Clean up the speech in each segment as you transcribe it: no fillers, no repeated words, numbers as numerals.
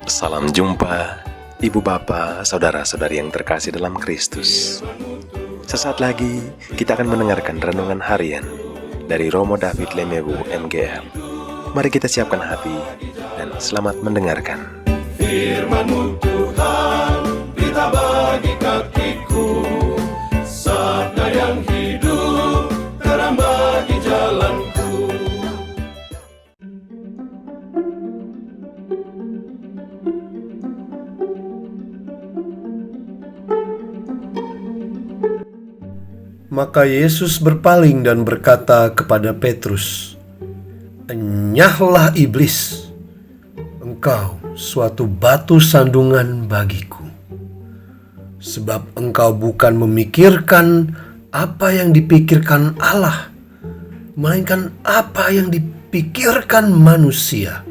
Salam jumpa, Ibu Bapa, Saudara-saudari yang terkasih dalam Kristus. Sesaat lagi kita akan mendengarkan renungan harian dari Romo David Lemewu MGR. Mari kita siapkan hati dan selamat mendengarkan. Firman-Mu Tuhan, berita bagi kakiku, sabda yang hidup, terang bagi jalanku. Maka Yesus berpaling dan berkata kepada Petrus, "Enyahlah iblis, engkau suatu batu sandungan bagiku. Sebab engkau bukan memikirkan apa yang dipikirkan Allah, melainkan apa yang dipikirkan manusia."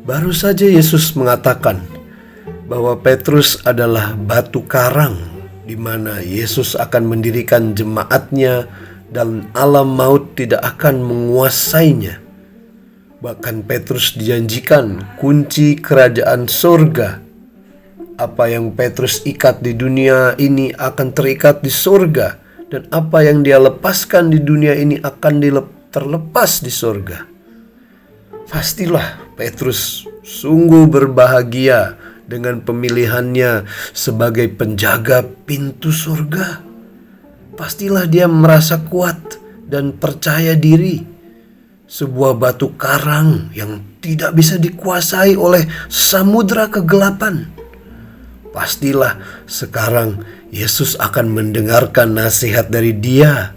Baru saja Yesus mengatakan bahwa Petrus adalah batu karang di mana Yesus akan mendirikan jemaatnya dan alam maut tidak akan menguasainya. Bahkan Petrus dijanjikan kunci kerajaan surga. Apa yang Petrus ikat di dunia ini akan terikat di surga, dan apa yang dia lepaskan di dunia ini akan terlepas di surga. Pastilah Petrus sungguh berbahagia dengan pemilihannya sebagai penjaga pintu surga. Pastilah dia merasa kuat dan percaya diri. Sebuah batu karang yang tidak bisa dikuasai oleh samudra kegelapan. Pastilah sekarang Yesus akan mendengarkan nasihat dari dia.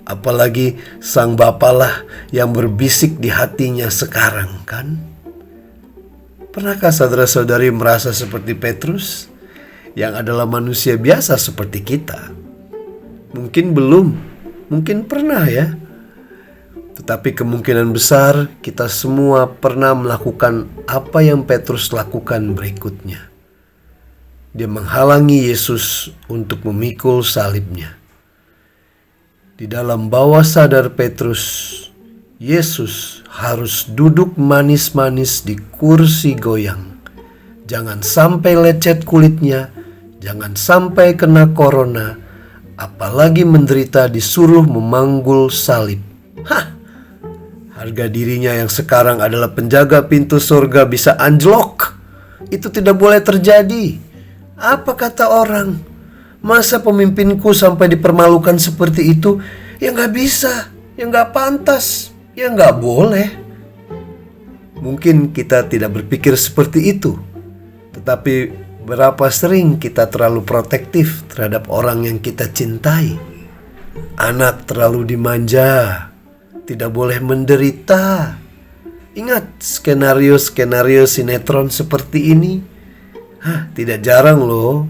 Apalagi Sang Bapalah yang berbisik di hatinya sekarang, kan? Pernahkah saudara-saudari merasa seperti Petrus yang adalah manusia biasa seperti kita? Mungkin belum, mungkin pernah ya. Tetapi kemungkinan besar kita semua pernah melakukan apa yang Petrus lakukan berikutnya. Dia menghalangi Yesus untuk memikul salibnya. Di dalam bawah sadar Petrus, Yesus harus duduk manis-manis di kursi goyang. Jangan sampai lecet kulitnya, jangan sampai kena corona, apalagi menderita disuruh memanggul salib. Harga dirinya yang sekarang adalah penjaga pintu surga bisa anjlok. Itu tidak boleh terjadi. Apa kata orang? Masa pemimpinku sampai dipermalukan seperti itu? Ya gak bisa, ya gak pantas, ya gak boleh. Mungkin kita tidak berpikir seperti itu, tetapi berapa sering kita terlalu protektif terhadap orang yang kita cintai. Anak terlalu dimanja, tidak boleh menderita. Ingat skenario-skenario sinetron seperti ini? Tidak jarang loh.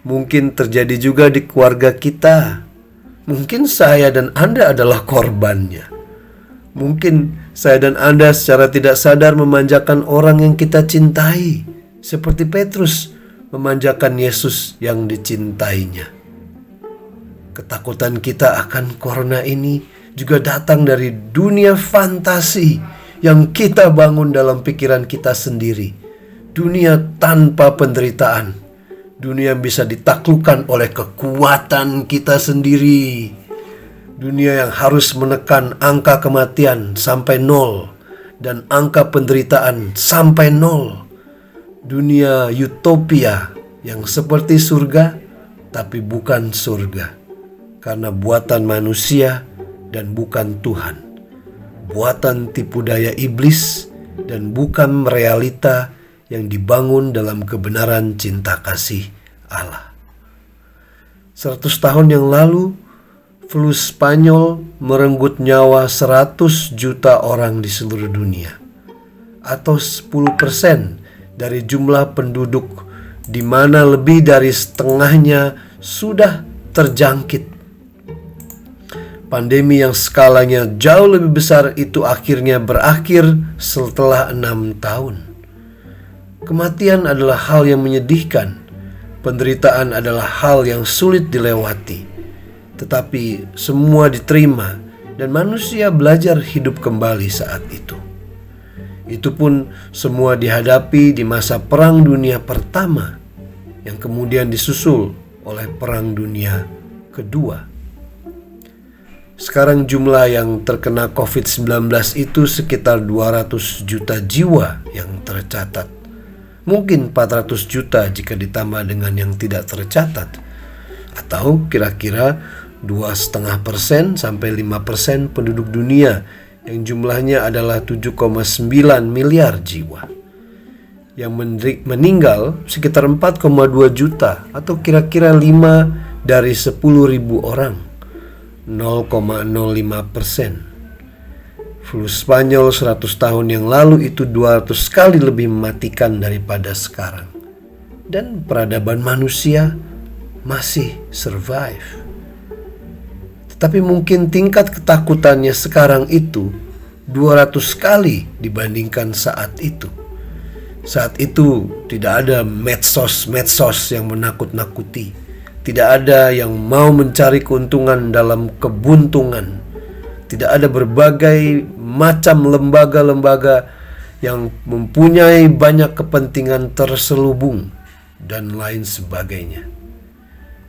Mungkin terjadi juga di keluarga kita. Mungkin saya dan Anda adalah korbannya. Mungkin saya dan Anda secara tidak sadar memanjakan orang yang kita cintai, seperti Petrus memanjakan Yesus yang dicintainya. Ketakutan kita akan corona ini juga datang dari dunia fantasi yang kita bangun dalam pikiran kita sendiri. Dunia tanpa penderitaan, dunia yang bisa ditaklukkan oleh kekuatan kita sendiri. Dunia yang harus menekan angka kematian sampai 0 dan angka penderitaan sampai 0. Dunia utopia yang seperti surga tapi bukan surga, karena buatan manusia dan bukan Tuhan. Buatan tipu daya iblis dan bukan realita yang dibangun dalam kebenaran cinta kasih Allah. 100 tahun yang lalu, flu Spanyol merenggut nyawa 100 juta orang di seluruh dunia, atau 10% dari jumlah penduduk, di mana lebih dari setengahnya sudah terjangkit. Pandemi yang skalanya jauh lebih besar itu akhirnya berakhir setelah 6 tahun. Kematian adalah hal yang menyedihkan. Penderitaan adalah hal yang sulit dilewati. Tetapi semua diterima dan manusia belajar hidup kembali saat itu. Itu pun semua dihadapi di masa Perang Dunia Pertama yang kemudian disusul oleh Perang Dunia Kedua. Sekarang jumlah yang terkena COVID-19 itu sekitar 200 juta jiwa yang tercatat. Mungkin 400 juta jika ditambah dengan yang tidak tercatat. Atau kira-kira 2,5% sampai 5% penduduk dunia yang jumlahnya adalah 7,9 miliar jiwa. Yang meninggal sekitar 4,2 juta atau kira-kira 5 dari 10.000 orang, 0,05%. Flu Spanyol 100 tahun yang lalu itu 200 kali lebih mematikan daripada sekarang. Dan peradaban manusia masih survive. Tetapi mungkin tingkat ketakutannya sekarang itu 200 kali dibandingkan saat itu. Saat itu tidak ada medsos yang menakut-nakuti. Tidak ada yang mau mencari keuntungan dalam kebuntungan. Tidak ada berbagai macam lembaga-lembaga yang mempunyai banyak kepentingan terselubung dan lain sebagainya.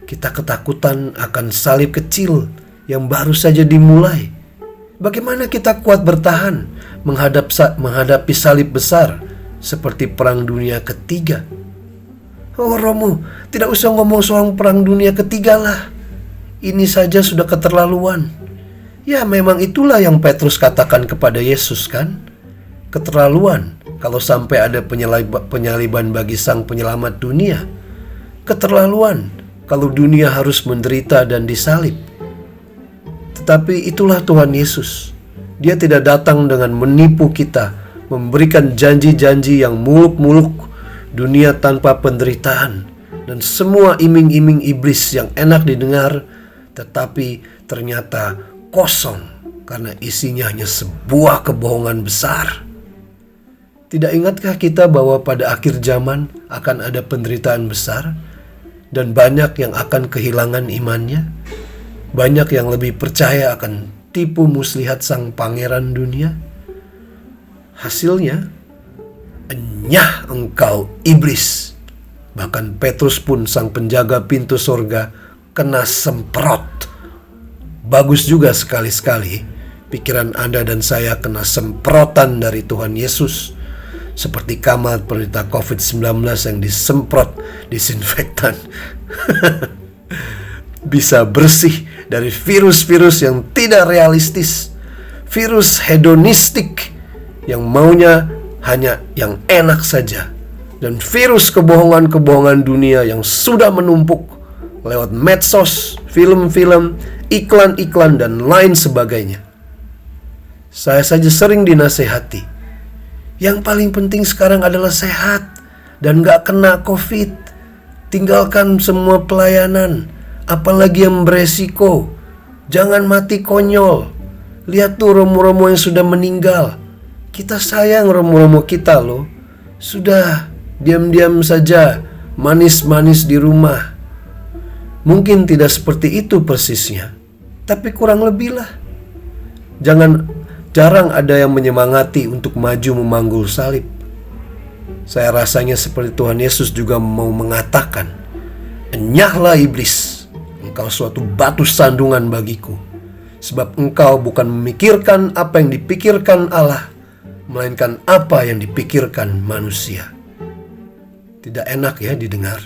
Kita ketakutan akan salib kecil yang baru saja dimulai. Bagaimana kita kuat bertahan menghadapi salib besar seperti Perang Dunia Ketiga? Oh Romo, tidak usah ngomong soal Perang Dunia Ketiga lah. Ini saja sudah keterlaluan. Ya memang itulah yang Petrus katakan kepada Yesus kan? Keterlaluan kalau sampai ada penyaliban bagi Sang Penyelamat dunia. Keterlaluan kalau dunia harus menderita dan disalib. Tetapi itulah Tuhan Yesus. Dia tidak datang dengan menipu kita, memberikan janji-janji yang muluk-muluk, dunia tanpa penderitaan, dan semua iming-iming iblis yang enak didengar, tetapi ternyata kosong karena isinya hanya sebuah kebohongan besar. Tidak ingatkah kita bahwa pada akhir zaman akan ada penderitaan besar dan banyak yang akan kehilangan imannya? Banyak yang lebih percaya akan tipu muslihat sang pangeran dunia? Hasilnya, enyah engkau iblis. Bahkan Petrus pun sang penjaga pintu sorga kena semprot. Bagus juga sekali-sekali pikiran Anda dan saya kena semprotan dari Tuhan Yesus. Seperti Kamal penderita COVID-19 yang disemprot disinfektan. Bisa bersih dari virus-virus yang tidak realistis. Virus hedonistik yang maunya hanya yang enak saja. Dan virus kebohongan-kebohongan dunia yang sudah menumpuk lewat medsos, film-film, iklan-iklan, dan lain sebagainya. Saya saja sering dinasehati. Yang paling penting sekarang adalah sehat dan gak kena COVID. Tinggalkan semua pelayanan, apalagi yang beresiko. Jangan mati konyol. Lihat tuh romo-romo yang sudah meninggal. Kita sayang romo-romo kita loh. Sudah diam-diam saja, manis-manis di rumah. Mungkin tidak seperti itu persisnya, tapi kurang lebih lah. Jarang ada yang menyemangati untuk maju memanggul salib. Saya rasanya seperti Tuhan Yesus juga mau mengatakan, enyahlah iblis, engkau suatu batu sandungan bagiku. Sebab engkau bukan memikirkan apa yang dipikirkan Allah, melainkan apa yang dipikirkan manusia. Tidak enak ya didengar.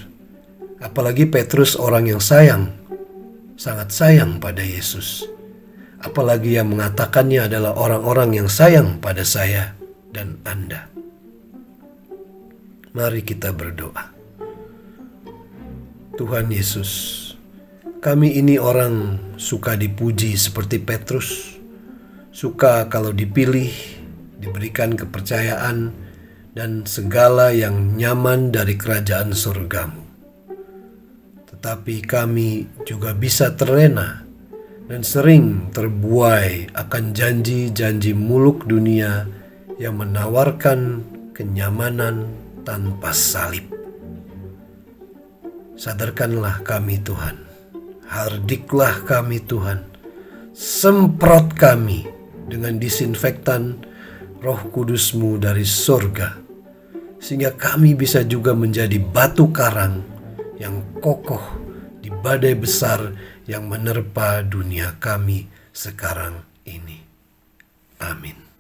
Apalagi Petrus orang yang sangat sayang pada Yesus. Apalagi yang mengatakannya adalah orang-orang yang sayang pada saya dan Anda. Mari kita berdoa. Tuhan Yesus, kami ini orang suka dipuji seperti Petrus. Suka kalau dipilih, diberikan kepercayaan, dan segala yang nyaman dari kerajaan surgamu. Tetapi kami juga bisa terlena dan sering terbuai akan janji-janji muluk dunia yang menawarkan kenyamanan tanpa salib. Sadarkanlah kami Tuhan, hardiklah kami Tuhan, semprot kami dengan disinfektan Roh Kudus-Mu dari surga, sehingga kami bisa juga menjadi batu karang yang kokoh di badai besar yang menerpa dunia kami sekarang ini. Amin.